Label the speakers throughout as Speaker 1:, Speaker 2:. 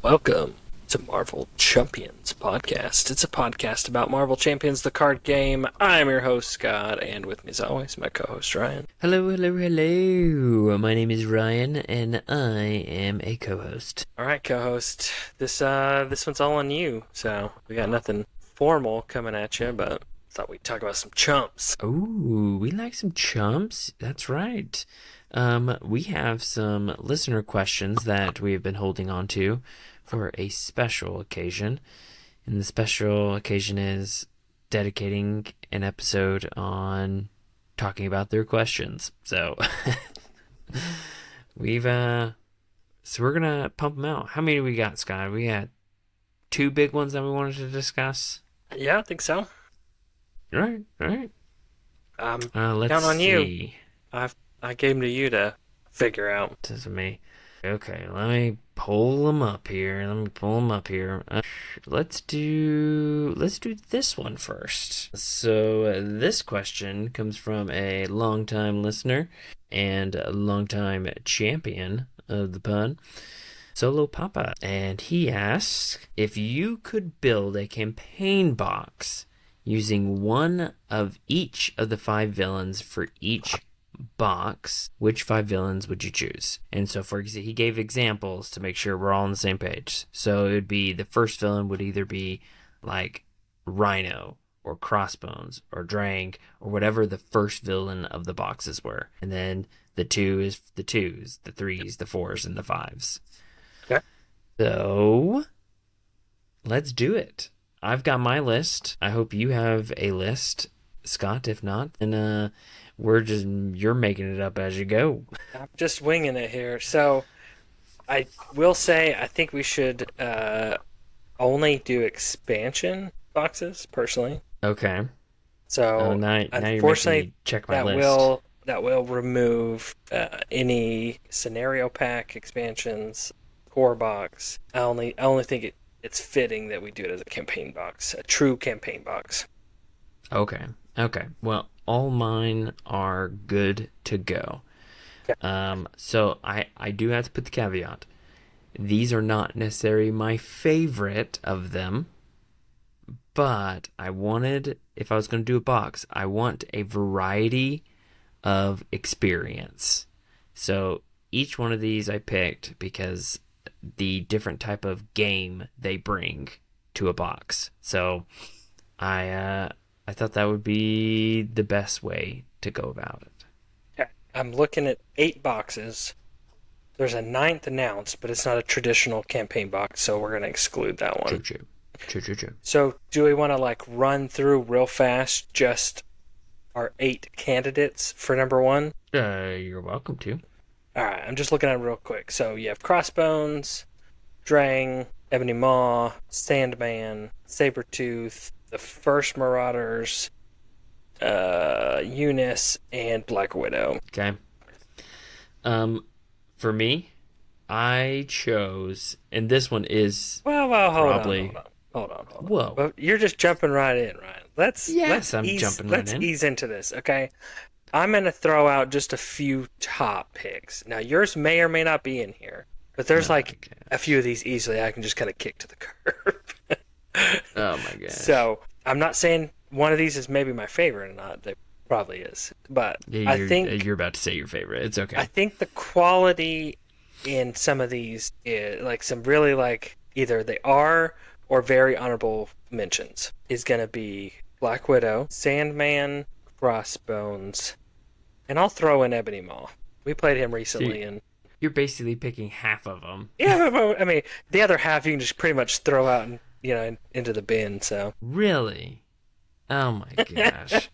Speaker 1: Welcome to Marvel Champions podcast. It's a podcast about Marvel Champions, the card game. I'm your host, Scott, and with me as always, my co-host, Ryan.
Speaker 2: Hello. My name is Ryan, and I am a co-host.
Speaker 1: All right, co-host. This one's all on you. So we got nothing formal coming at you, but thought we'd talk about some chumps.
Speaker 2: Ooh, we like some chumps. That's right. We have some listener questions that we have been holding on to for a special occasion. And the special occasion is dedicating an episode on talking about their questions. So we're gonna pump them out. How many do we got, Scott? We got two big ones that we wanted to discuss.
Speaker 1: Yeah, I think so.
Speaker 2: All right.
Speaker 1: Let's
Speaker 2: Let's
Speaker 1: count on
Speaker 2: see.
Speaker 1: you. I gave them to you to figure out.
Speaker 2: This is me. Okay, let me pull them up here. Let's do this one first. So this question comes from a longtime listener and a longtime champion of the pun, Solo Papa, and he asks if you could build a campaign box using one of each of the 5 villains for each box, which 5 villains would you choose? And so for example, he gave examples to make sure we're all on the same page. So it would be, the first villain would either be like Rhino or Crossbones or Drang or whatever the first villain of the boxes were, and then the 2 is the 2s, the 3s, the 4s, and the 5s.
Speaker 1: Okay.
Speaker 2: So let's do it. I've got my list. I hope you have a list, Scott. If not, then you're making it up as you go.
Speaker 1: I'm just winging it here. So I will say I think we should only do expansion boxes, personally.
Speaker 2: Okay.
Speaker 1: So
Speaker 2: now you're making
Speaker 1: unfortunately,
Speaker 2: me check my list.
Speaker 1: that will remove any scenario pack expansions, core box. I only think it's fitting that we do it as a campaign box, a true campaign box.
Speaker 2: Okay. Well, all mine are good to go.
Speaker 1: Okay.
Speaker 2: So I do have to put the caveat. These are not necessarily my favorite of them, but I wanted, if I was going to do a box, I want a variety of experience. So each one of these I picked because the different type of game they bring to a box. So I thought that would be the best way to go about it.
Speaker 1: Okay. I'm looking at 8 boxes. There's a 9th announced, but it's not a traditional campaign box, so we're going to exclude that one.
Speaker 2: True.
Speaker 1: So do we want to run through real fast just our 8 candidates for number 1?
Speaker 2: You're welcome to.
Speaker 1: All right, I'm just looking at it real quick. So you have Crossbones, Drang, Ebony Maw, Sandman, Sabretooth, the first Marauders, Eunice, and Black Widow.
Speaker 2: Okay. For me, I chose, and this one is
Speaker 1: Well, hold on.
Speaker 2: Whoa.
Speaker 1: But you're just jumping right in, Ryan. Let's ease into this, okay? I'm going to throw out just a few top picks. Now, yours may or may not be in here, but there's a few of these easily I can just kind of kick to the curb.
Speaker 2: Oh my gosh.
Speaker 1: So, I'm not saying one of these is maybe my favorite or not. It probably is. But I think
Speaker 2: you're about to say your favorite. It's okay.
Speaker 1: I think the quality in some of these is some really either they are or very honorable mentions is going to be Black Widow, Sandman, Crossbones, and I'll throw in Ebony Maw. We played him recently, and
Speaker 2: you're basically picking half of them.
Speaker 1: Yeah, I mean, the other half you can just pretty much throw out and into the bin. So
Speaker 2: really, oh my gosh,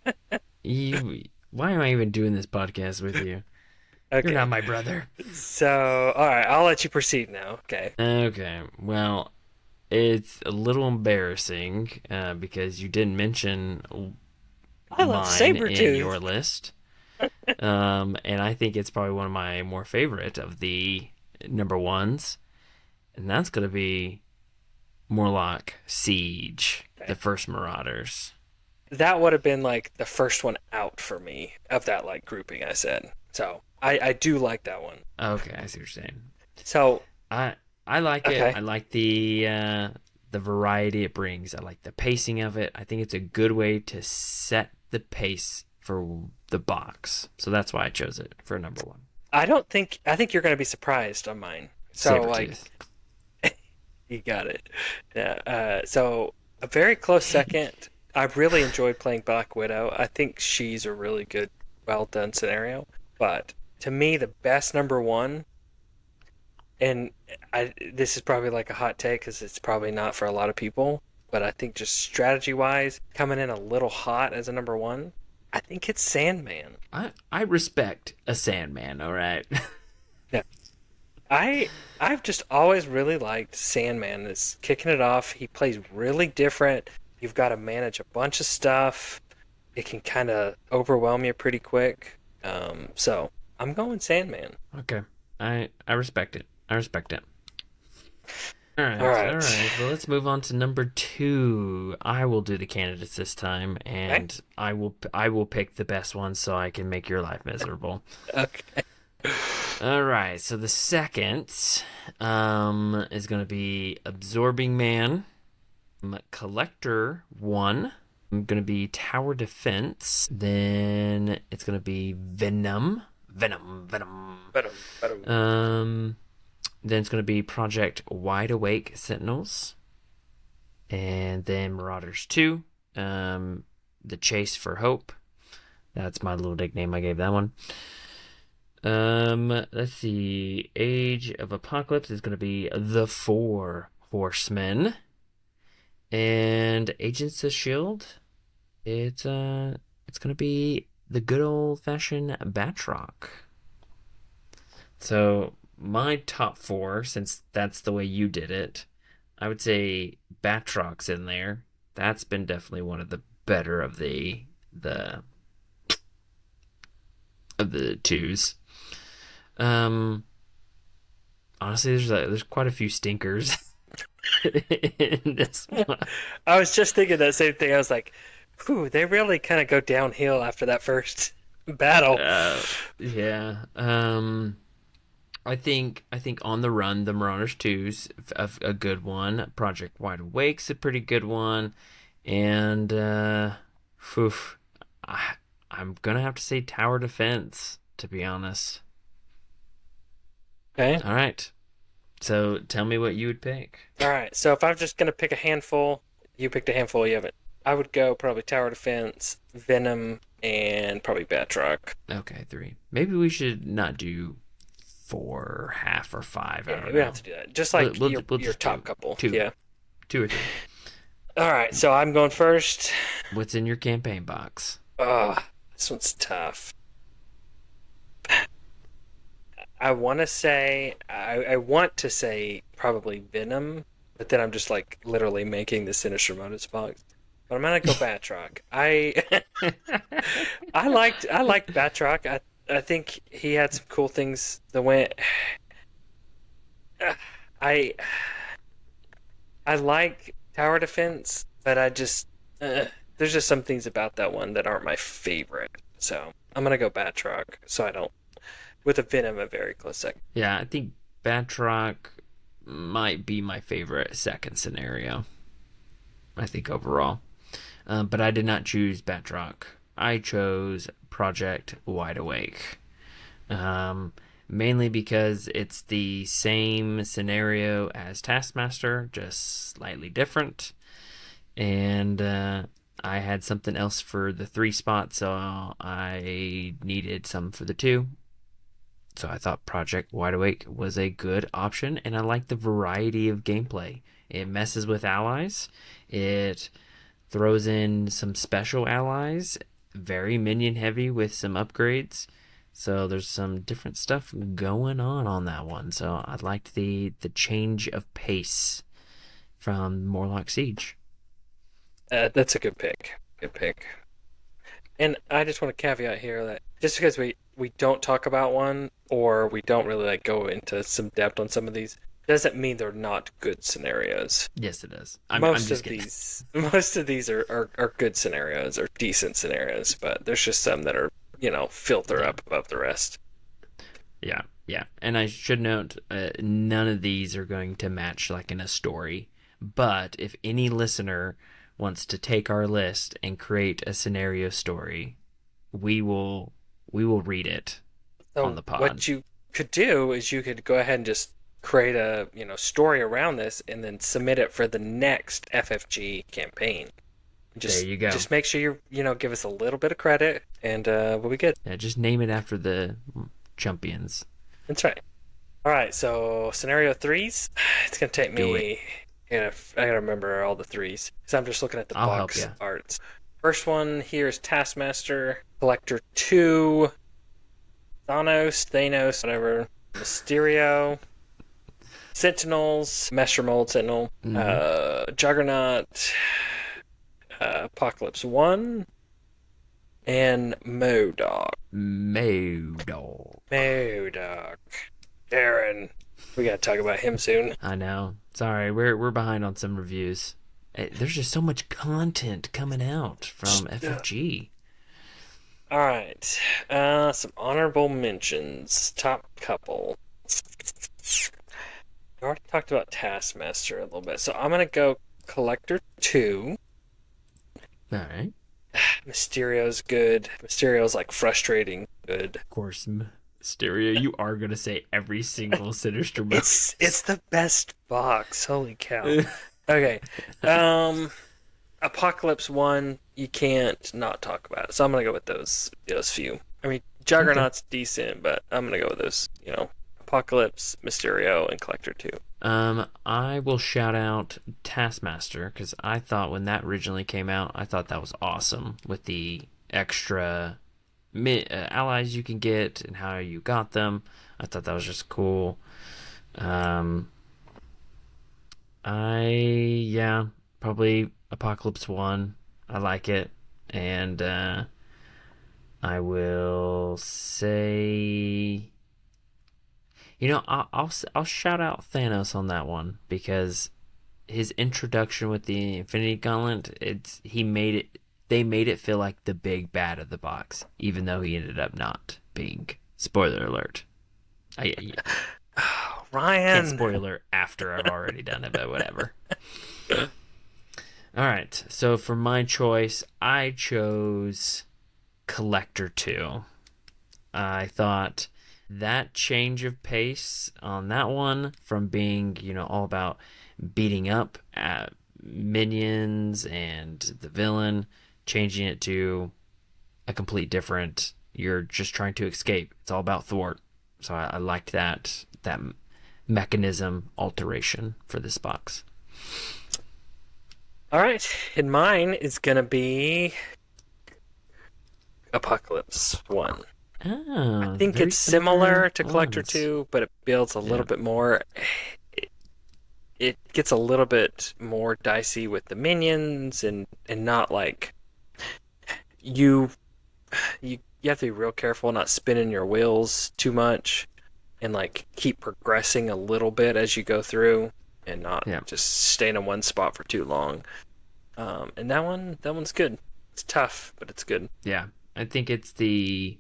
Speaker 2: why am I even doing this podcast with you?
Speaker 1: Okay.
Speaker 2: You're not my brother.
Speaker 1: So all right, I'll let you proceed now. Okay.
Speaker 2: Okay. Well, it's a little embarrassing because you didn't mention mine in your list. And I think it's probably one of my more favorite of the number ones, and that's going to be Morlock Siege, the first Marauders.
Speaker 1: That would have been the first one out for me of that grouping I said. So I do like that one.
Speaker 2: Okay, I see what you're saying.
Speaker 1: So
Speaker 2: I I like it.
Speaker 1: Okay.
Speaker 2: I like the variety it brings. I like the pacing of it. I think it's a good way to set the pace for the box. So that's why I chose it for number one.
Speaker 1: I think you're going to be surprised on mine. So like
Speaker 2: Sabretooth.
Speaker 1: you got it. Yeah. So a very close second. I've really enjoyed playing Black Widow. I think she's a really good, well done scenario. But to me, the best number one, and this is probably like a hot take because it's probably not for a lot of people, but I think just strategy wise, coming in a little hot as a number one, I think it's Sandman.
Speaker 2: I respect a Sandman, all right?
Speaker 1: Yeah. I've just always really liked Sandman. Is kicking it off. He plays really different. You've got to manage a bunch of stuff. It can kind of overwhelm you pretty quick. So I'm going Sandman.
Speaker 2: Okay. I respect it. I respect it. All
Speaker 1: All
Speaker 2: right, all
Speaker 1: right.
Speaker 2: right. Well, let's move on to number two. I will do the candidates this time,
Speaker 1: Okay.
Speaker 2: and I will pick the best one so I can make your life miserable.
Speaker 1: Okay.
Speaker 2: All right. So the second is going to be Absorbing Man, Collector One. I'm going to be Tower Defense. Then it's going to be Venom. Venom.
Speaker 1: Ba-dum.
Speaker 2: Then it's going to be Project Wide Awake Sentinels. And then Marauders 2. The Chase for Hope. That's my little nickname I gave that one. Let's see. Age of Apocalypse is going to be The Four Horsemen. And Agents of Shield, it's going to be the good old fashioned Batroc. So my top four, since that's the way you did it, I would say Batroc's in there. That's been definitely one of the better of the of the twos. Honestly, there's quite a few stinkers in this one.
Speaker 1: I was just thinking that same thing. I was like, "Whew, they really kind of go downhill after that first battle."
Speaker 2: Yeah. I think on the run, the Marauders 2's a good one. Project Wide Awake's a pretty good one, and whew, I'm gonna have to say Tower Defense, to be honest.
Speaker 1: Okay.
Speaker 2: All right. So tell me what you would pick.
Speaker 1: All right. So if I'm just gonna pick a handful, you picked a handful. You haven't. I would go probably Tower Defense, Venom, and probably Batroc.
Speaker 2: Okay, three. Maybe we should not do four, half, or five. I
Speaker 1: Yeah,
Speaker 2: don't
Speaker 1: we don't
Speaker 2: know.
Speaker 1: have to do that. Just like
Speaker 2: We'll
Speaker 1: your
Speaker 2: just
Speaker 1: top
Speaker 2: do
Speaker 1: couple.
Speaker 2: two,
Speaker 1: Yeah.
Speaker 2: two or three.
Speaker 1: All right. So I'm going first.
Speaker 2: What's in your campaign box?
Speaker 1: Oh, this one's tough. I want to say probably Venom, but then I'm just like literally making the Sinister Motives box. But I'm gonna go Batroc. I liked Batroc. I think he had some cool things that went. I I like Tower Defense, but there's just some things about that one that aren't my favorite. So I'm gonna go Batroc. So I don't with a Venom a very close second.
Speaker 2: Yeah, I think Batroc might be my favorite second scenario. I think overall. But I did not choose Batroc. I chose Project Wide Awake. Mainly because it's the same scenario as Taskmaster, just slightly different. And I had something else for the 3 spot, so I needed some for the 2. So I thought Project Wide Awake was a good option, and I like the variety of gameplay. It messes with allies. It throws in some special allies, very minion heavy with some upgrades. So there's some different stuff going on that one. So I liked the change of pace from Morlock Siege.
Speaker 1: That's a good pick. Good pick. And I just want to caveat here that just because we don't talk about one or we don't really like go into some depth on some of these doesn't mean they're not good scenarios.
Speaker 2: Yes, it does. I'm
Speaker 1: Most
Speaker 2: just
Speaker 1: of
Speaker 2: kidding.
Speaker 1: most of these are good scenarios or decent scenarios, but there's just some that are, filter
Speaker 2: Yeah.
Speaker 1: up above the rest.
Speaker 2: Yeah, yeah. And I should note, none of these are going to match like in a story. But if any listener wants to take our list and create a scenario story, we will we will read it on
Speaker 1: So
Speaker 2: the pod.
Speaker 1: what you could do is you could go ahead and just create a story around this and then submit it for the next FFG campaign.
Speaker 2: There
Speaker 1: Just
Speaker 2: you go.
Speaker 1: just make sure you give us a little bit of credit and we'll be good.
Speaker 2: Yeah, just name it after the Chumpions.
Speaker 1: That's right. All right, so scenario threes. It's gonna take
Speaker 2: Do it.
Speaker 1: me. I gotta remember all the threes because I'm just looking at the
Speaker 2: I'll help
Speaker 1: box
Speaker 2: you.
Speaker 1: arts. First one here is Taskmaster, Collector 2, Thanos, whatever, Mysterio, Sentinels, Messer Mold Sentinel,
Speaker 2: Mm-hmm.
Speaker 1: Juggernaut, Apocalypse 1, and Modog.
Speaker 2: Modog.
Speaker 1: Modog. Darren. We gotta talk about him soon.
Speaker 2: I know. Sorry, we're behind on some reviews. There's just so much content coming out from FFG.
Speaker 1: All right. Some honorable mentions. Top couple. I already talked about Taskmaster a little bit, so I'm gonna go Collector 2.
Speaker 2: All right.
Speaker 1: Mysterio's good. Mysterio's like frustrating good.
Speaker 2: Of course, Stereo, you are gonna say every single Sinister book.
Speaker 1: It's the best box. Holy cow. Okay. Um Apocalypse 1, you can't not talk about it. So I'm gonna go with those few. I mean, Juggernaut's decent, but I'm gonna go with those, Apocalypse, Mysterio, and Collector 2.
Speaker 2: I will shout out Taskmaster because I thought when that originally came out, I thought that was awesome with the extra allies you can get and how you got them. I thought that was just cool. Probably Apocalypse 1. I like it. And I will say, I'll shout out Thanos on that one because his introduction with the Infinity Gauntlet, they made it feel like the big bad of the box, even though he ended up not being. Spoiler alert. I
Speaker 1: Ryan.
Speaker 2: can't spoiler after I've already done it, but whatever. All right, so for my choice, I chose Collector 2. I thought that change of pace on that one from being, all about beating up at minions and the villain, changing it to a complete different, you're just trying to escape. It's all about thwart. So I liked that mechanism alteration for this box.
Speaker 1: All right, and mine is gonna be Apocalypse 1. I think it's similar to Collector 2, but it builds a little bit more. It gets a little bit more dicey with the minions and not like you have to be real careful not spinning your wheels too much and like keep progressing a little bit as you go through and not just staying in one spot for too long. And that one's good. It's tough, but it's good.
Speaker 2: Yeah, I think it's the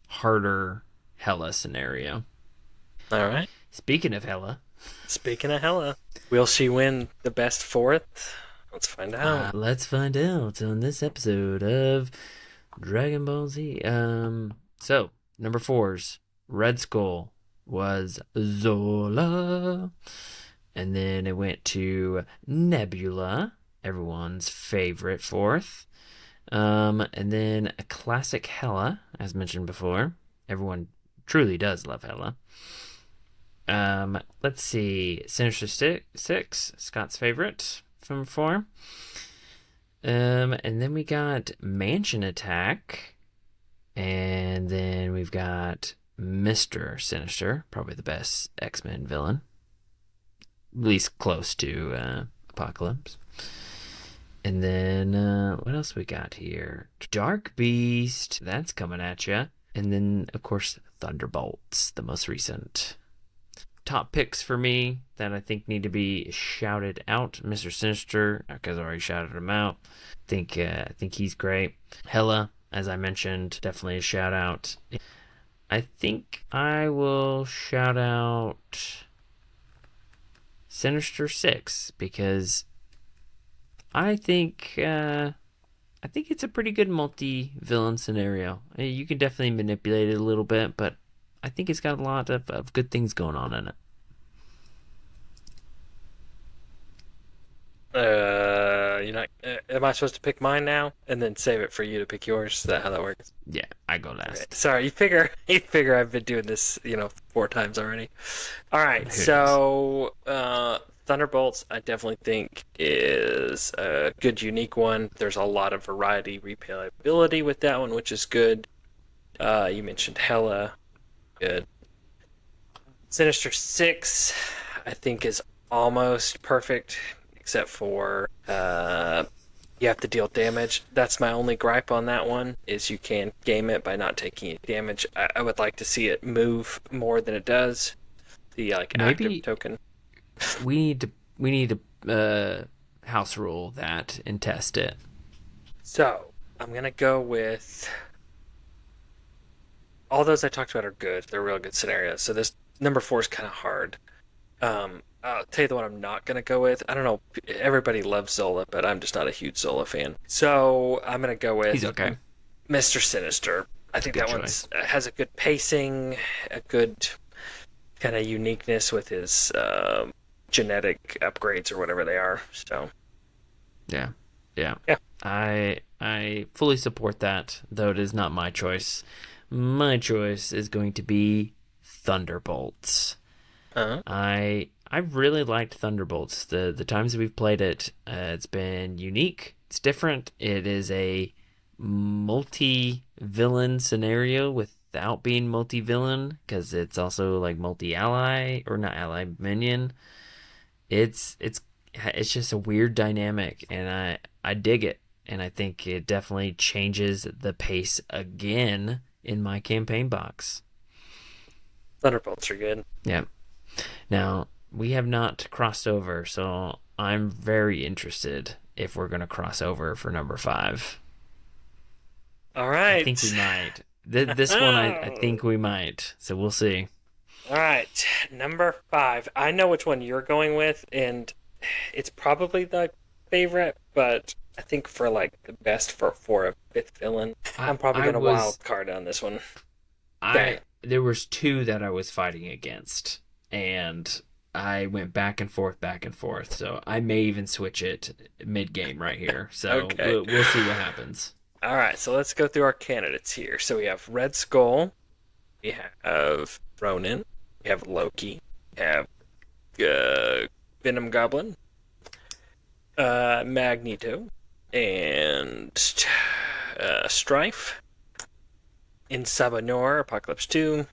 Speaker 2: harder Hela scenario.
Speaker 1: All right.
Speaker 2: Speaking of Hela,
Speaker 1: will she win the best fourth? Let's find out.
Speaker 2: Let's find out on this episode of Dragon Ball Z. So number 4's Red Skull was Zola, and then it went to Nebula, everyone's favorite fourth. And then a classic Hela, as mentioned before. Everyone truly does love Hela. Let's see. Sinister Six, Scott's favorite from 4. And then we got Mansion Attack. And then we've got Mr. Sinister, probably the best X-Men villain. At least close to Apocalypse. And then, what else we got here? Dark Beast, that's coming at you. And then, of course, Thunderbolts, the most recent. Top picks for me that I think need to be shouted out. Mr. Sinister, because I already shouted him out. I think he's great. Hela, as I mentioned, definitely a shout out. I think I will shout out Sinister Six because I think I think it's a pretty good multi-villain scenario. You can definitely manipulate it a little bit, but I think it's got a lot of good things going on in it.
Speaker 1: You're not. Am I supposed to pick mine now and then save it for you to pick yours? Is that how that works?
Speaker 2: Yeah, I go
Speaker 1: Okay.
Speaker 2: last.
Speaker 1: Sorry, you figure I've been doing this, 4 times already. All right,
Speaker 2: Who knows?
Speaker 1: so Thunderbolts, I definitely think is a good, unique one. There's a lot of variety, replayability with that one, which is good. You mentioned Hella, good. Sinister Six, I think is almost perfect, except for you have to deal damage. That's my only gripe on that one. Is you can game it by not taking any damage. I would like to see it move more than it does. The like active
Speaker 2: Maybe
Speaker 1: token.
Speaker 2: we need to house rule that and test it.
Speaker 1: So I'm gonna go with all those I talked about are good. They're real good scenarios. So this number four is kind of hard. I'll tell you the one I'm not gonna go with. I don't know. Everybody loves Zola, but I'm just not a huge Zola fan. So I'm gonna go
Speaker 2: He's
Speaker 1: with
Speaker 2: okay.
Speaker 1: Mr. Sinister. I think
Speaker 2: Good
Speaker 1: that one's
Speaker 2: choice.
Speaker 1: has a good pacing, a good kind of uniqueness with his genetic upgrades or whatever they are. So
Speaker 2: Yeah. Yeah.
Speaker 1: yeah.
Speaker 2: I fully support that, though it is not my choice. My choice is going to be Thunderbolts.
Speaker 1: Uh-huh.
Speaker 2: I really liked Thunderbolts. The times that we've played it, it's been unique. It's different. It is a multi-villain scenario without being multi-villain because it's also like multi-ally or not ally minion. It's just a weird dynamic, and I dig it, and I think it definitely changes the pace again in my campaign box.
Speaker 1: Thunderbolts are good.
Speaker 2: Yeah. Now, we have not crossed over, so I'm very interested if we're going to cross over for number five.
Speaker 1: All
Speaker 2: I think we
Speaker 1: right.
Speaker 2: might. This one, I think we might. So we'll see.
Speaker 1: All right. Number five. I know which one you're going with, and it's probably the favorite, but I think for like the best for a fifth villain,
Speaker 2: I
Speaker 1: I'm probably
Speaker 2: I
Speaker 1: gonna
Speaker 2: was
Speaker 1: wild card on this one. Dang.
Speaker 2: I there was two that I was fighting against, and I went back and forth. So I may even switch it mid game right here. So
Speaker 1: Okay.
Speaker 2: we'll see what happens.
Speaker 1: All right. So let's go through our candidates here. So we have Red Skull. We have Ronin. We have Loki. We have uh, Venom Goblin. Magneto. And Strife. In Sabanor, Apocalypse 2.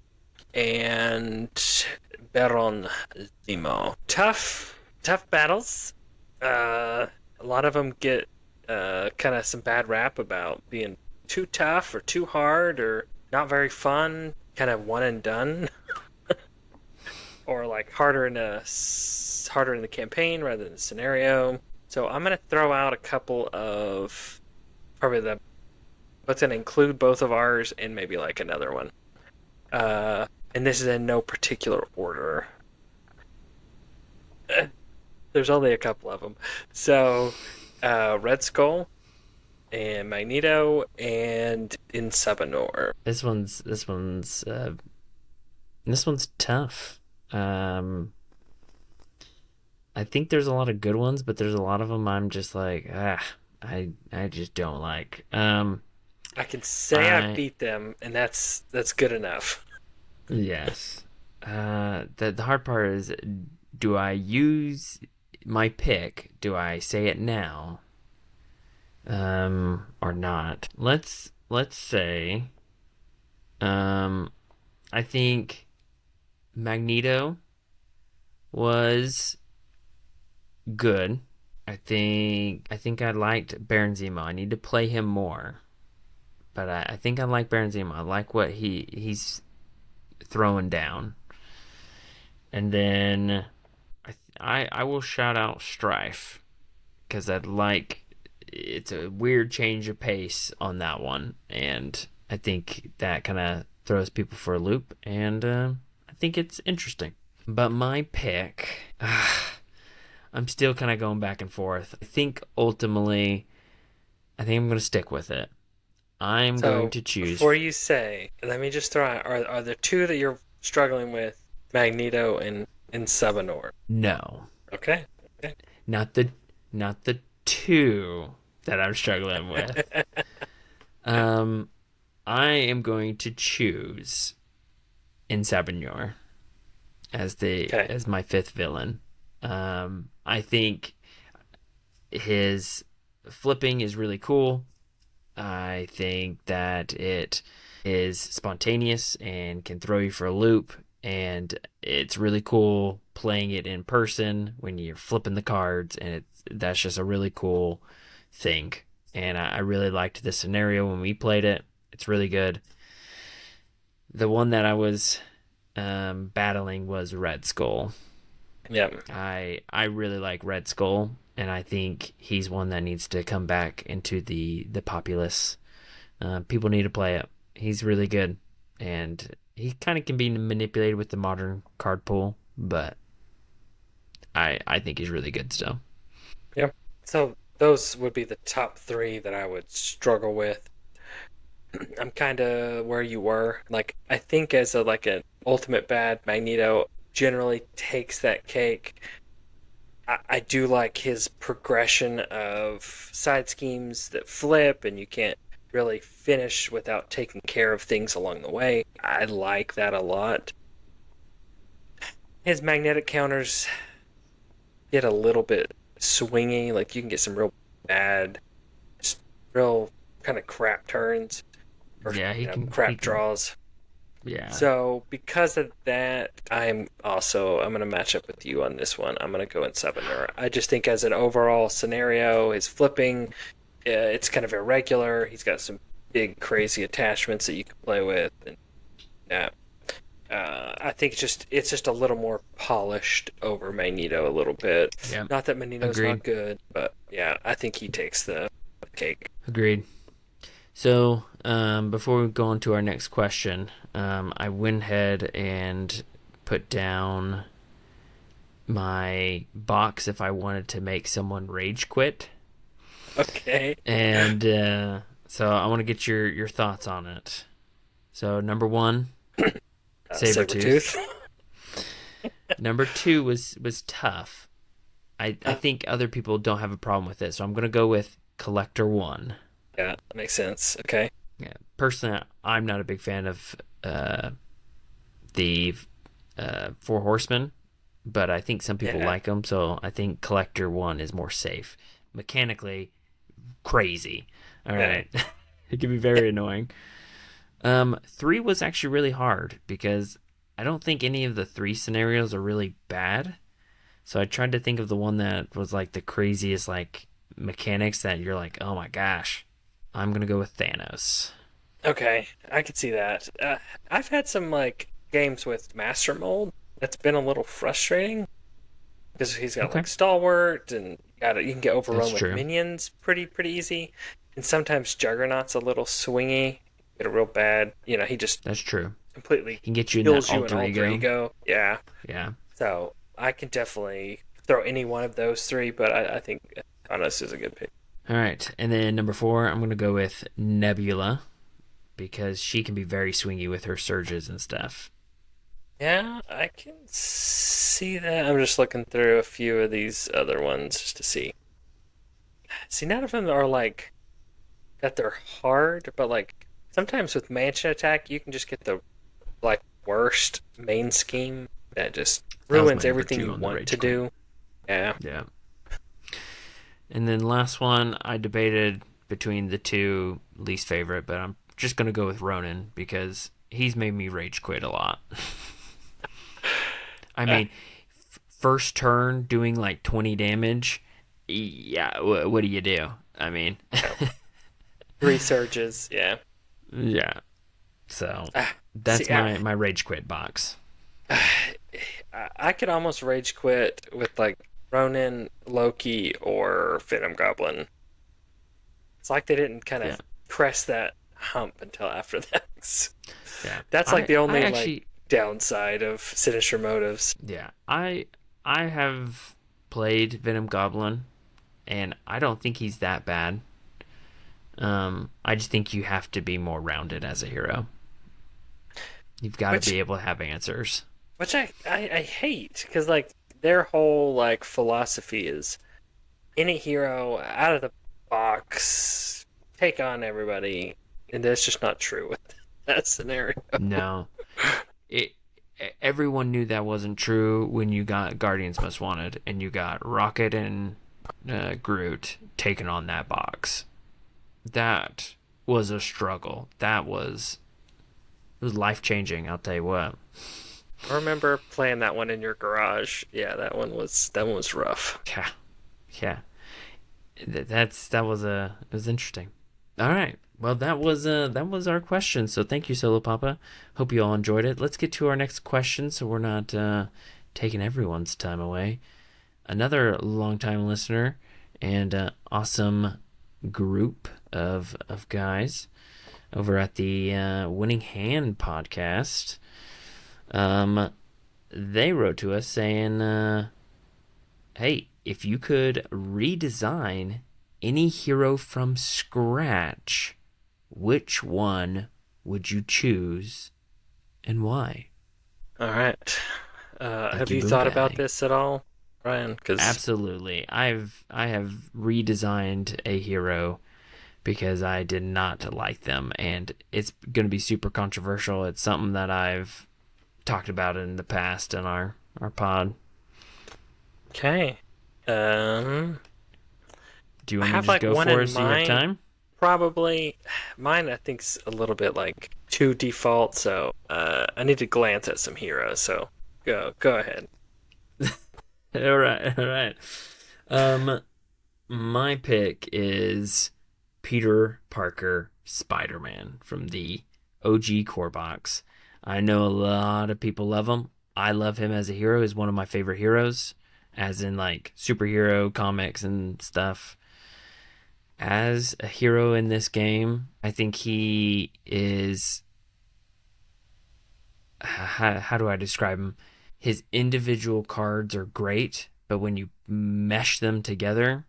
Speaker 1: And Baron Zemo. Tough battles. A lot of them get kind of some bad rap about being too tough or too hard or not very fun, kind of one and done, or like harder in the campaign rather than the scenario. So I'm gonna throw out a couple of probably the what's gonna include both of ours and maybe like another one. Uh, and this is in no particular order. There's only a couple of them. So, Red Skull and Magneto and Insabanor.
Speaker 2: This one's tough. Um, I think there's a lot of good ones, but there's a lot of them I'm just like, I just don't like.
Speaker 1: I can say I
Speaker 2: I
Speaker 1: beat them, and that's good enough.
Speaker 2: Yes. The hard part is, do I use my pick? Do I say it now? Or not? Let's say, um, I think Magneto was good. I think I liked Baron Zemo. I need to play him more, but I think I like Baron Zemo. I like what he's throwing down. And then I will shout out Strife because I'd like it's a weird change of pace on that one, and I think that kind of throws people for a loop, and I think it's interesting. But my pick, I'm still kind of going back and forth. I think ultimately, I think I'm going to stick with it. I'm going
Speaker 1: So
Speaker 2: to choose.
Speaker 1: before you say, let me just throw out: are there two that you're struggling with, Magneto and Sabanor?
Speaker 2: No,
Speaker 1: Okay. Okay.
Speaker 2: not the not the two that I'm struggling with. Um, I am going to choose in Sabanor
Speaker 1: Okay.
Speaker 2: as my fifth villain. I think his flipping is really cool. I think that it is spontaneous and can throw you for a loop, and it's really cool playing it in person when you're flipping the cards, and that's just a really cool thing. And I really liked this scenario when we played it. It's really good. The one that I was battling was Red Skull.
Speaker 1: Yeah.
Speaker 2: I really like Red Skull, and I think he's one that needs to come back into the populace. People need to play it. He's really good, and he kind of can be manipulated with the modern card pool, but I think he's really good still.
Speaker 1: Yeah. So those would be the top three that I would struggle with. I'm kind of where you were. Like, I think as a like an ultimate bad, Magneto generally takes that cake. I do like his progression of side schemes that flip, and you can't really finish without taking care of things along the way. I like that a lot. His magnetic counters get a little bit swingy. Like, you can get some real bad, real kind of crap turns or
Speaker 2: Yeah, he
Speaker 1: crap
Speaker 2: can.
Speaker 1: draws.
Speaker 2: Yeah,
Speaker 1: So because of that, I'm gonna match up with you on this one. I'm gonna go in Summoner. I just think as an overall scenario, his flipping, it's kind of irregular. He's got some big crazy attachments that you can play with, and yeah, I think it's just a little more polished over Magneto a little bit.
Speaker 2: yeah,
Speaker 1: Not that Magneto's
Speaker 2: agreed,
Speaker 1: not good, but yeah, I think he takes the cake.
Speaker 2: agreed. So, before we go on to our next question, I went ahead and put down my box if I wanted to make someone rage quit.
Speaker 1: Okay,
Speaker 2: And so I want to get your thoughts on it. So number one, Sabretooth.
Speaker 1: Sabretooth.
Speaker 2: Number two was tough. I think other people don't have a problem with it, so I'm gonna go with Collector One.
Speaker 1: Yeah, that makes sense. Okay.
Speaker 2: Yeah, personally, I'm not a big fan of the Four Horsemen, but I think some people
Speaker 1: Yeah.
Speaker 2: like them, so I think Collector One is more safe. Mechanically, crazy. All
Speaker 1: Yeah.
Speaker 2: right, it can be very annoying. Three was actually really hard because I don't think any of the three scenarios are really bad. So I tried to think of the one that was like the craziest like mechanics that you're like, oh my gosh. I'm gonna go with Thanos.
Speaker 1: Okay, I could see that. I've had some like games with Master Mold that's been a little frustrating because he's got
Speaker 2: Okay,
Speaker 1: like stalwart and you can get
Speaker 2: that's
Speaker 1: overrun with
Speaker 2: true.
Speaker 1: minions pretty easy, and sometimes Juggernaut's a little swingy. Get a real bad, he just
Speaker 2: That's true.
Speaker 1: completely
Speaker 2: Can get you in that
Speaker 1: kills you in
Speaker 2: alter
Speaker 1: alter
Speaker 2: ego.
Speaker 1: ego. Yeah,
Speaker 2: Yeah.
Speaker 1: so I can definitely throw any one of those three, but I think Thanos is a good pick.
Speaker 2: All right, and then number four, I'm gonna go with Nebula because she can be very swingy with her surges and stuff.
Speaker 1: Yeah, I can see that. I'm just looking through a few of these other ones just to see. See, none of them are like that they're hard, but like sometimes with mansion attack, you can just get the like worst main scheme that just
Speaker 2: That was
Speaker 1: ruins
Speaker 2: my number
Speaker 1: everything
Speaker 2: two
Speaker 1: you
Speaker 2: on the
Speaker 1: want to
Speaker 2: rage quit.
Speaker 1: do. Yeah.
Speaker 2: Yeah. And then last one, I debated between the two least favorite, but I'm just gonna go with Ronan because he's made me rage quit a lot. I
Speaker 1: Uh,
Speaker 2: mean, first turn doing like 20 damage. Yeah, what do you do? I mean,
Speaker 1: yeah. Three surges. Yeah.
Speaker 2: yeah. So
Speaker 1: See,
Speaker 2: that's my rage quit box.
Speaker 1: I could almost rage quit with like Ronin, Loki, or Venom Goblin. It's like they didn't kind
Speaker 2: Yeah.
Speaker 1: of press that hump until after that.
Speaker 2: Yeah.
Speaker 1: That's like
Speaker 2: I
Speaker 1: the
Speaker 2: I
Speaker 1: only like
Speaker 2: actually
Speaker 1: downside of Sinister Motives.
Speaker 2: yeah. I have played Venom Goblin and I don't think he's that bad. I just think you have to be more rounded as a hero. You've got to
Speaker 1: Which
Speaker 2: be able to have answers.
Speaker 1: I hate because like their whole like philosophy is any hero out of the box, take on everybody, and that's just not true with that scenario.
Speaker 2: No, it. Everyone knew that wasn't true when you got Guardians Most Wanted and you got Rocket and Groot taking on that box. That was a struggle. That was it was life changing. I'll tell you what.
Speaker 1: I remember playing that one in your garage. Yeah, that one was rough.
Speaker 2: Yeah, yeah. That was it was interesting. All right. Well, that was our question. So thank you, Solo Papa. Hope you all enjoyed it. Let's get to our next question, so we're not taking everyone's time away. Another longtime listener and awesome group of guys over at the Winning Hand podcast. They wrote to us saying, "Hey, if you could redesign any hero from scratch, which one would you choose and why?"
Speaker 1: All right.
Speaker 2: Thank
Speaker 1: Have
Speaker 2: you,
Speaker 1: you
Speaker 2: Boom
Speaker 1: thought about
Speaker 2: Guy.
Speaker 1: this at all, Ryan? Because
Speaker 2: Absolutely. I have redesigned a hero because I did not like them and it's going to be super controversial. It's something that I've talked about in the past in our pod.
Speaker 1: okay. Um,
Speaker 2: Do you
Speaker 1: I
Speaker 2: want me to
Speaker 1: have
Speaker 2: just
Speaker 1: like
Speaker 2: go
Speaker 1: one
Speaker 2: for
Speaker 1: in
Speaker 2: it so you have
Speaker 1: mind.
Speaker 2: time?
Speaker 1: Probably mine. I think's a little bit like too default. So I need to glance at some heroes. So go ahead.
Speaker 2: All right, all right. Um my pick is Peter Parker Spider-Man from the OG core box. I know a lot of people love him. I love him as a hero. He's one of my favorite heroes, as in like superhero comics and stuff. As a hero in this game, I think he is. How do I describe him? His individual cards are great, but when you mesh them together,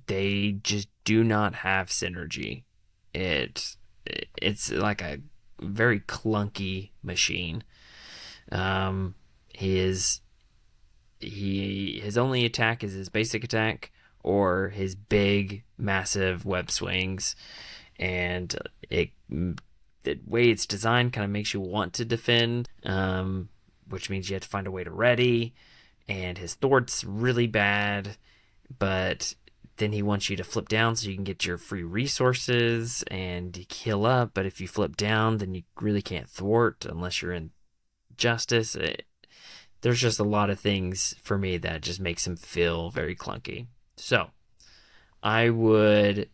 Speaker 2: they just do not have synergy. It it's like a very clunky machine. Um, he is his only attack is his basic attack or his big massive web swings, and it the way it's designed kind of makes you want to defend, which means you have to find a way to ready. And his thwart's really bad, but then he wants you to flip down so you can get your free resources and heal up. But if you flip down, then you really can't thwart unless you're in justice. There's just a lot of things for me that just makes him feel very clunky. So I would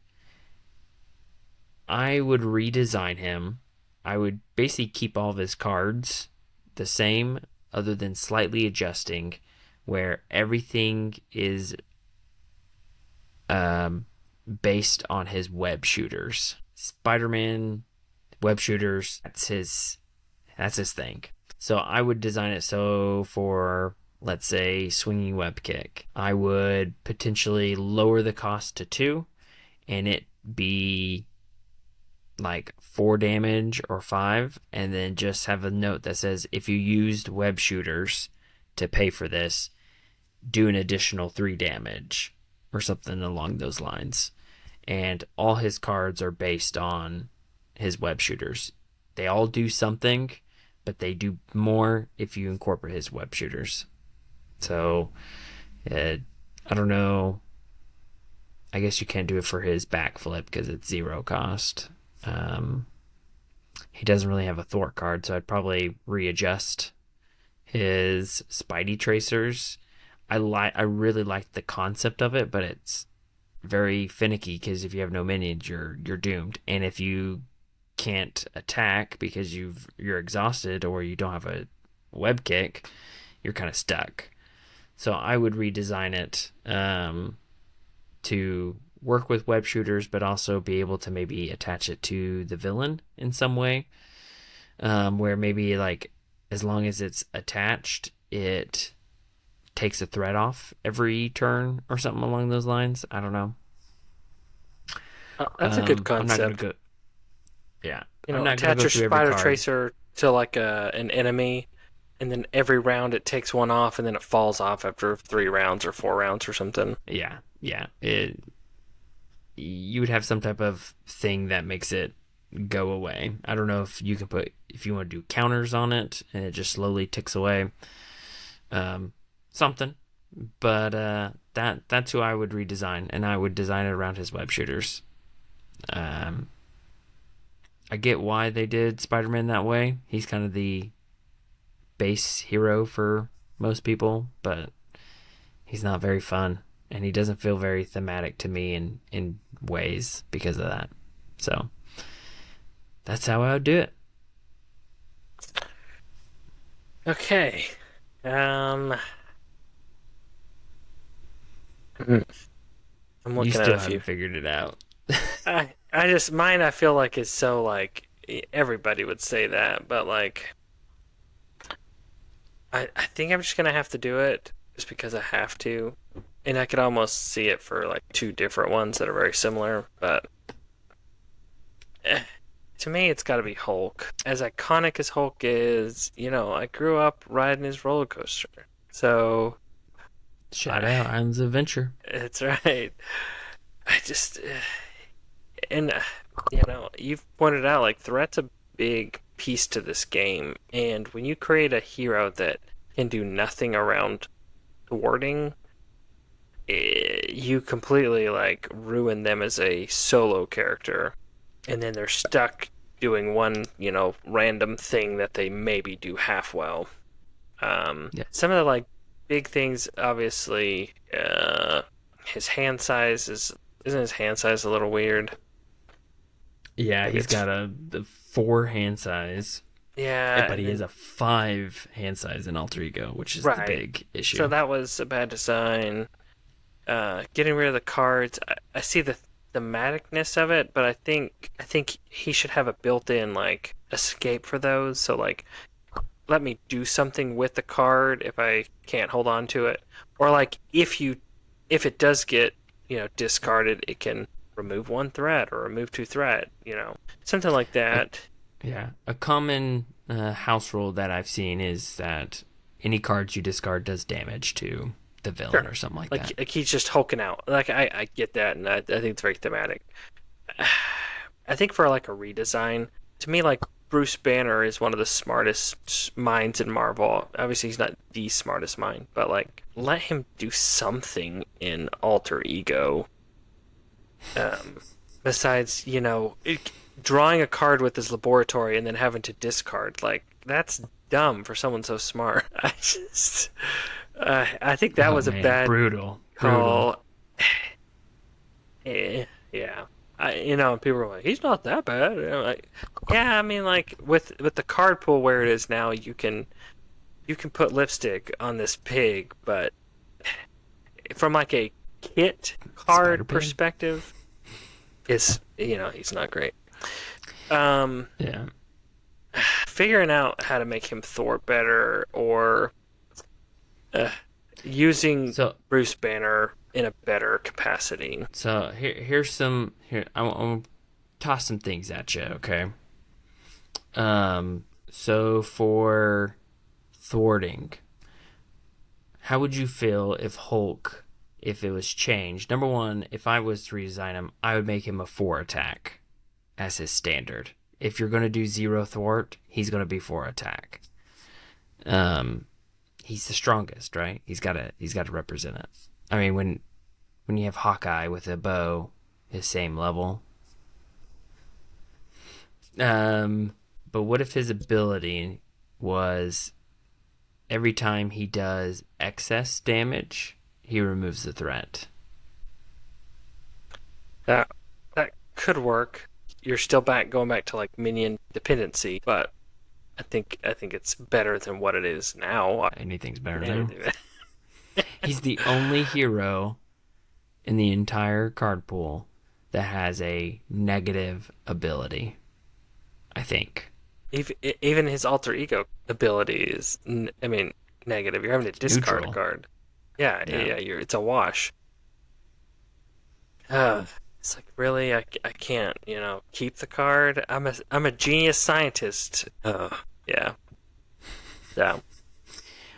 Speaker 2: I would redesign him. I would basically keep all of his cards the same, other than slightly adjusting, where everything is um, based on his web shooters. Spider-Man web shooters. That's his thing. So I would design it so for, let's say, swinging web kick, I would potentially lower the cost to 2 and it be like 4 damage or 5, and then just have a note that says if you used web shooters to pay for this, do an additional 3 damage or something along those lines. And all his cards are based on his web shooters. They all do something, but they do more if you incorporate his web shooters. So, I don't know. I guess you can't do it for his backflip because it's 0 cost. He doesn't really have a thwart card, so I'd probably readjust his Spidey tracers. I really like the concept of it, but it's very finicky because if you have no minions, you're doomed. And if you can't attack because you're exhausted or you don't have a web kick, you're kind of stuck. So I would redesign it to work with web shooters, but also be able to maybe attach it to the villain in some way. where maybe like as long as it's attached, it takes a threat off every turn or something along those lines. I don't know.
Speaker 1: That's a good
Speaker 2: I'm not gonna
Speaker 1: concept.
Speaker 2: go. Yeah,
Speaker 1: You
Speaker 2: I'm
Speaker 1: know,
Speaker 2: not gonna
Speaker 1: attach
Speaker 2: go
Speaker 1: your
Speaker 2: through every
Speaker 1: spider
Speaker 2: card.
Speaker 1: tracer to like an enemy, and then every round it takes one off, and then it falls off after 3 rounds or 4 rounds or something.
Speaker 2: Yeah, yeah. You would have some type of thing that makes it go away. I don't know if you can put if you want to do counters on it and it just slowly ticks away. Something, but that's who I would redesign, and I would design it around his web shooters. Um, I get why they did Spider-Man that way. He's kind of the base hero for most people, but he's not very fun, and he doesn't feel very thematic to me in ways because of that. So that's how I would do it.
Speaker 1: Okay. Um, I'm
Speaker 2: You
Speaker 1: looking at
Speaker 2: still
Speaker 1: a few.
Speaker 2: haven't figured it out.
Speaker 1: I just mine. I feel like is so like everybody would say that, but like I think I'm just gonna have to do it just because I have to, and I could almost see it for like two different ones that are very similar, but eh, to me it's got to be Hulk. As iconic as Hulk is, I grew up riding his roller coaster, so
Speaker 2: Shout
Speaker 1: I,
Speaker 2: out, Islands of Adventure.
Speaker 1: it's right. I just and you've pointed out like threat's a big piece to this game, and when you create a hero that can do nothing around thwarting, you completely like ruin them as a solo character, and then they're stuck doing one random thing that they maybe do half well.
Speaker 2: Yeah,
Speaker 1: Some of the like big things, obviously, his hand size isn't his hand size a little weird?
Speaker 2: yeah.
Speaker 1: Maybe
Speaker 2: He's
Speaker 1: it's
Speaker 2: got the 4 hand size,
Speaker 1: yeah,
Speaker 2: but
Speaker 1: and
Speaker 2: he has
Speaker 1: then
Speaker 2: a 5 hand size in Alter Ego, which is the
Speaker 1: right.
Speaker 2: big
Speaker 1: So
Speaker 2: issue.
Speaker 1: that was a bad design. Getting rid of the cards, I see the thematicness of it, but I think he should have a built-in like escape for those. So like, let me do something with the card if I can't hold on to it, or like if it does get discarded, it can remove one threat or remove two threat, something like
Speaker 2: A,
Speaker 1: that.
Speaker 2: yeah, a common house rule that I've seen is that any cards you discard does damage to the villain
Speaker 1: Sure.
Speaker 2: or something like that.
Speaker 1: Like he's just hulking out. Like I get that, and I think it's very thematic. I think for like a redesign, to me, like Bruce Banner is one of the smartest minds in Marvel. Obviously, he's not the smartest mind, but like let him do something in Alter Ego. Um, Besides, drawing a card with his laboratory and then having to discard, like that's dumb for someone so smart. I think that
Speaker 2: Oh
Speaker 1: was a
Speaker 2: man,
Speaker 1: bad
Speaker 2: brutal, brutal.
Speaker 1: call. Yeah. People are like, he's not that bad. Like, yeah, I mean, like with the card pool where it is now, you can put lipstick on this pig, but from like a kit
Speaker 2: Spider
Speaker 1: card
Speaker 2: Pig.
Speaker 1: perspective, he's not great. Um,
Speaker 2: Yeah.
Speaker 1: Figuring out how to make him Thor better, or uh, using
Speaker 2: So
Speaker 1: Bruce Banner in a better capacity.
Speaker 2: here's some here. I'm toss some things at you. Okay. So for thwarting, how would you feel if Hulk, if it was changed? Number one, if I was to redesign him, I would make him a 4 attack as his standard. If you're gonna do 0 thwart, he's gonna be 4 attack. Um, he's the strongest, right? He's got to represent it. I mean, when you have Hawkeye with a bow, his same level. But what if his ability was every time he does excess damage, he removes the threat?
Speaker 1: That could work. You're still going back to like minion dependency, but I think it's better than what it is now.
Speaker 2: Anything's better now. He's the only hero in the entire card pool that has a negative ability, I think.
Speaker 1: even his alter ego ability is, I mean, negative. You're having to discard a
Speaker 2: Neutral.
Speaker 1: card. Yeah,
Speaker 2: Yeah.
Speaker 1: yeah, it's a wash. Uh, it's like really, I can't, keep the card. I'm a genius scientist. Yeah, yeah.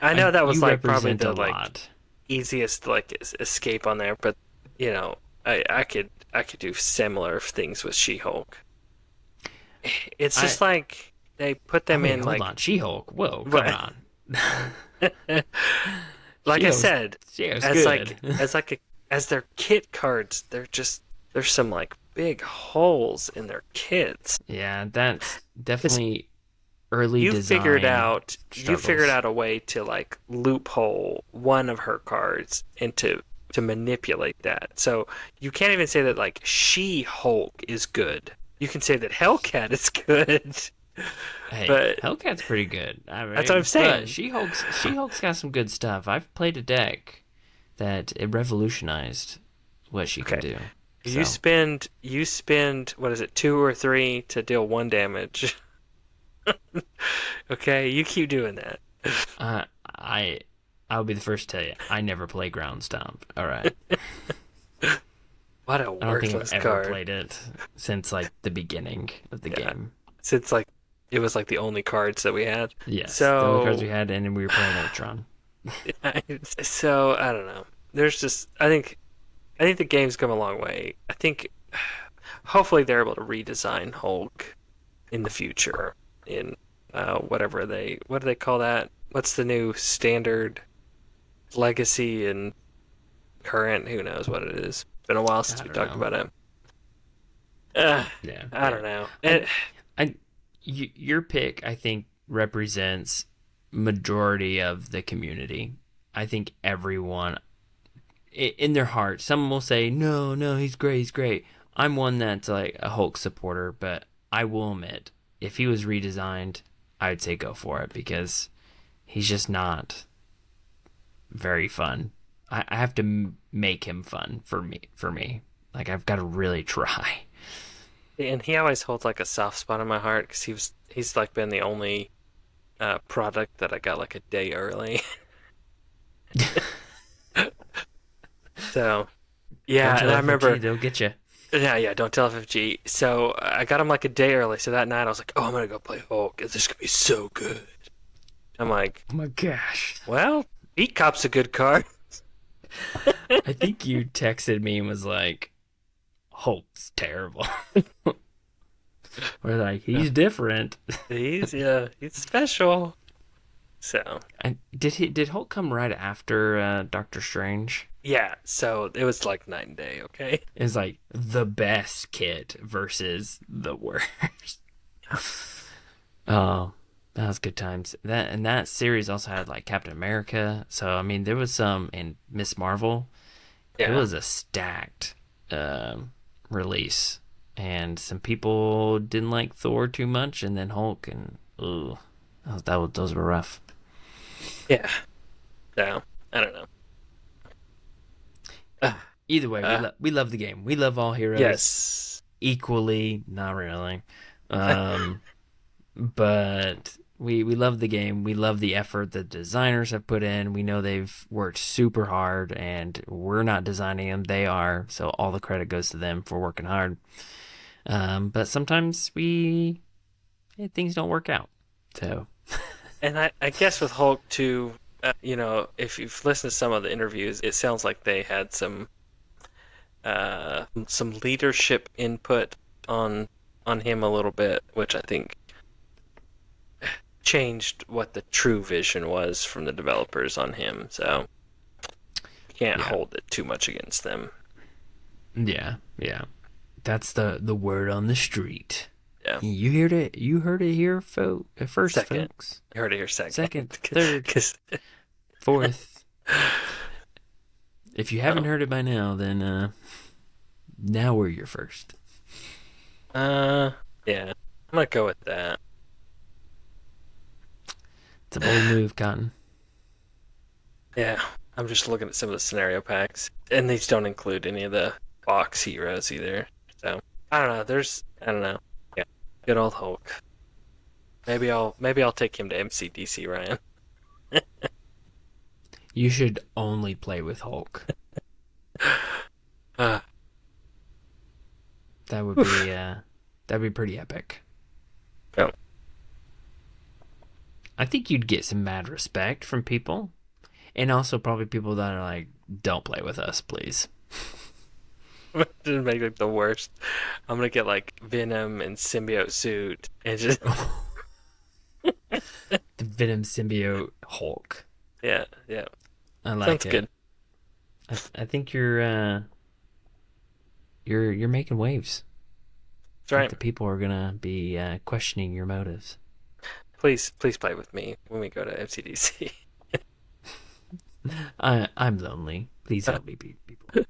Speaker 1: I know that was
Speaker 2: You
Speaker 1: like probably
Speaker 2: represent a
Speaker 1: the like
Speaker 2: lot.
Speaker 1: easiest like escape on there, but I could do similar things with She-Hulk. It's
Speaker 2: I
Speaker 1: just like they put
Speaker 2: I
Speaker 1: them
Speaker 2: mean,
Speaker 1: in
Speaker 2: hold
Speaker 1: like
Speaker 2: on. She-Hulk. Whoa, come
Speaker 1: what
Speaker 2: on.
Speaker 1: like I
Speaker 2: She-Hulk's
Speaker 1: said,
Speaker 2: She-Hulk's
Speaker 1: as
Speaker 2: good.
Speaker 1: like as like a, as their kit cards, there's some like big holes in their kits.
Speaker 2: Yeah, that's
Speaker 1: 'Cause
Speaker 2: definitely early design
Speaker 1: you figured
Speaker 2: struggles.
Speaker 1: out a way to like loophole one of her cards into to manipulate that. So you can't even say that like She-Hulk is good. You can say that Hellcat is good.
Speaker 2: Hey,
Speaker 1: But
Speaker 2: Hellcat's pretty good. I
Speaker 1: that's what I'm
Speaker 2: mean, but
Speaker 1: saying.
Speaker 2: She-Hulk's got some good stuff. I've played a deck that it revolutionized what she can
Speaker 1: Okay.
Speaker 2: do.
Speaker 1: You
Speaker 2: So,
Speaker 1: spend you spend what is it, 2 or 3 to deal 1 damage. Okay, you keep doing that.
Speaker 2: uh, I I'll be the first to tell you, I never play Ground Stomp. All right.
Speaker 1: What a
Speaker 2: I don't think I've
Speaker 1: worthless
Speaker 2: ever
Speaker 1: card.
Speaker 2: played it since like the beginning of the
Speaker 1: Yeah.
Speaker 2: game.
Speaker 1: Since like it was like the only cards that we had.
Speaker 2: Yes, the only cards we
Speaker 1: So
Speaker 2: had, and then we were playing Ultron.
Speaker 1: so I don't know. There's just I think the game's come a long way. I think hopefully they're able to redesign Hulk in the future in what do they call that? What's the new standard legacy and current? Who knows what it is? Been a while since
Speaker 2: I
Speaker 1: we
Speaker 2: don't
Speaker 1: talked
Speaker 2: know.
Speaker 1: about it. Uh,
Speaker 2: Yeah,
Speaker 1: I
Speaker 2: yeah.
Speaker 1: don't know.
Speaker 2: I, your pick, I think, represents majority of the community. I think everyone, in their heart, someone will say, "No, no, he's great, he's great." I'm one that's like a Hulk supporter, but I will admit, if he was redesigned, I'd say go for it because he's just not very fun. I have to make him fun for me. For me, like I've got to really try.
Speaker 1: And he always holds like a soft spot in my heart because he's like been the only product that I got like a day early. So
Speaker 2: Don't
Speaker 1: yeah, and
Speaker 2: tell
Speaker 1: I
Speaker 2: FFG,
Speaker 1: remember.
Speaker 2: they'll get you.
Speaker 1: Yeah, don't tell FFG. So I got him like a day early. So that night I was like, oh, I'm gonna go play Hulk. This is gonna be so good. I'm like,
Speaker 2: Oh my gosh.
Speaker 1: well, Beat Cop's a good card.
Speaker 2: I think you texted me and was like, Hulk's terrible. We're like, he's different.
Speaker 1: He's special. So
Speaker 2: And did Hulk come right after Doctor Strange?
Speaker 1: yeah, so it was like night and day. Okay.
Speaker 2: Is like the best kit versus the worst. Oh, that was good times. That series also had like Captain America. So I mean, there was some in Miss Marvel. It
Speaker 1: Yeah,
Speaker 2: was a stacked release, and some people didn't like Thor too much, and then Hulk, and ooh, those were rough.
Speaker 1: yeah. So I don't know. Uh,
Speaker 2: Either way,
Speaker 1: uh,
Speaker 2: we love the game. We love all heroes
Speaker 1: yes.
Speaker 2: equally. Not really, um, but we love the game. We love the effort the designers have put in. We know they've worked super hard, and we're not designing them; they are. So all the credit goes to them for working hard. But sometimes things don't work out. So
Speaker 1: And I guess with Hulk too, if you've listened to some of the interviews, it sounds like they had some leadership input on on him a little bit, which I think changed what the true vision was from the developers on him. So you can't
Speaker 2: yeah,
Speaker 1: hold it too much against them.
Speaker 2: yeah, yeah. That's the word on the street.
Speaker 1: Yeah.
Speaker 2: You heard it here, first,
Speaker 1: Second,
Speaker 2: folks.
Speaker 1: you heard it here second.
Speaker 2: Second, third,
Speaker 1: Because
Speaker 2: fourth. If you haven't
Speaker 1: oh,
Speaker 2: heard it by now, then now we're your first.
Speaker 1: yeah, I'm gonna go with that.
Speaker 2: It's a bold move, Cotton.
Speaker 1: Yeah, I'm just looking at some of the scenario packs, and these don't include any of the box heroes either. So I don't know. I don't know. Yeah, good old Hulk. Maybe I'll take him to MCDC, Ryan.
Speaker 2: You should only play with Hulk.
Speaker 1: Uh,
Speaker 2: That would
Speaker 1: oof.
Speaker 2: be that'd be pretty epic.
Speaker 1: No.
Speaker 2: I think you'd get some mad respect from people, and also probably people that are like, "Don't play with us, please."
Speaker 1: Just make it the worst. I'm gonna get like Venom and symbiote suit and just
Speaker 2: The Venom symbiote Hulk.
Speaker 1: yeah, yeah.
Speaker 2: I
Speaker 1: Sounds
Speaker 2: like it.
Speaker 1: good.
Speaker 2: I think you're making waves.
Speaker 1: That's
Speaker 2: I think
Speaker 1: right.
Speaker 2: the people are gonna be questioning your motives.
Speaker 1: Please play with me when we go to MCDC.
Speaker 2: I'm lonely. Please help me, people.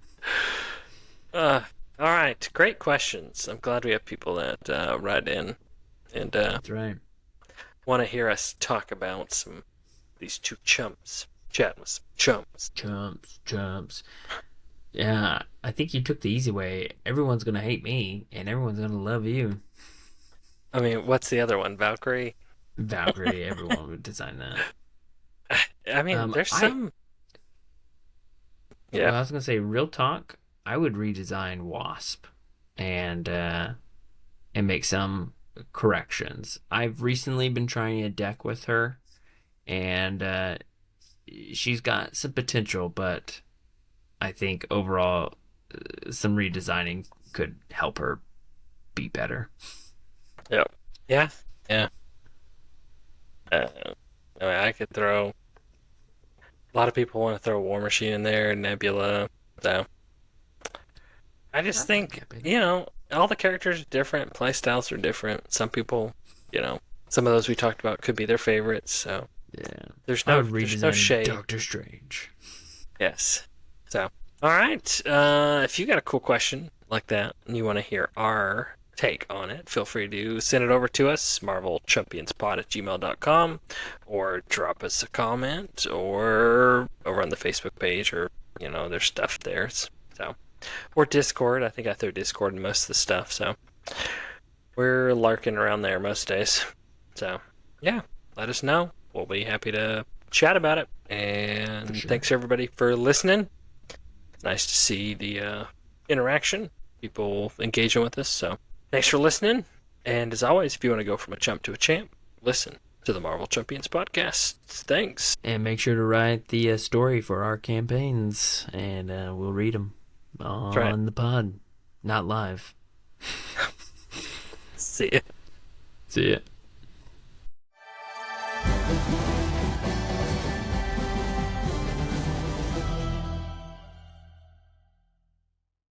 Speaker 1: Uh, all right, great questions. I'm glad we have people that write in and
Speaker 2: That's right.
Speaker 1: want to hear us talk about these two chumps. Chat with some chumps.
Speaker 2: Chumps. Yeah, I think you took the easy way. Everyone's gonna hate me, and everyone's gonna love you.
Speaker 1: I mean, what's the other one? Valkyrie.
Speaker 2: Valkyrie, everyone would design that.
Speaker 1: I mean, there's
Speaker 2: I
Speaker 1: some.
Speaker 2: well,
Speaker 1: Yeah.
Speaker 2: I was gonna say, real talk. I would redesign Wasp, and make some corrections. I've recently been trying a deck with her, and she's got some potential, but I think overall, some redesigning could help her be better.
Speaker 1: Yep. Yeah. Yeah. Uh, I mean, I could throw. A lot of people want to throw War Machine in there, Nebula. So I just
Speaker 2: That might be
Speaker 1: think,
Speaker 2: epic.
Speaker 1: all the characters are different, play styles are different. Some people, some of those we talked about could be their favorites. So
Speaker 2: Yeah,
Speaker 1: there's
Speaker 2: I
Speaker 1: no
Speaker 2: would
Speaker 1: there's no
Speaker 2: redesign
Speaker 1: shade.
Speaker 2: Doctor Strange.
Speaker 1: Yes. So all right. If you got a cool question like that and you want to hear our take on it, feel free to send it over to us, marvelchampionspod@gmail.com, or drop us a comment, or over on the Facebook page, or there's stuff there. So or Discord. I think I throw Discord in most of the stuff. So we're larking around there most days. So yeah, let us know. We'll be happy to chat about it.
Speaker 2: For
Speaker 1: And
Speaker 2: sure.
Speaker 1: thanks everybody for listening. It's nice to see the interaction, people engaging with us. So thanks for listening. And as always, if you want to go from a chump to a champ, listen to the Marvel Champions podcast. Thanks.
Speaker 2: And make sure to write the story for our campaigns, and we'll read them
Speaker 1: That's right.
Speaker 2: on the pod, not live.
Speaker 1: See ya.
Speaker 2: See ya.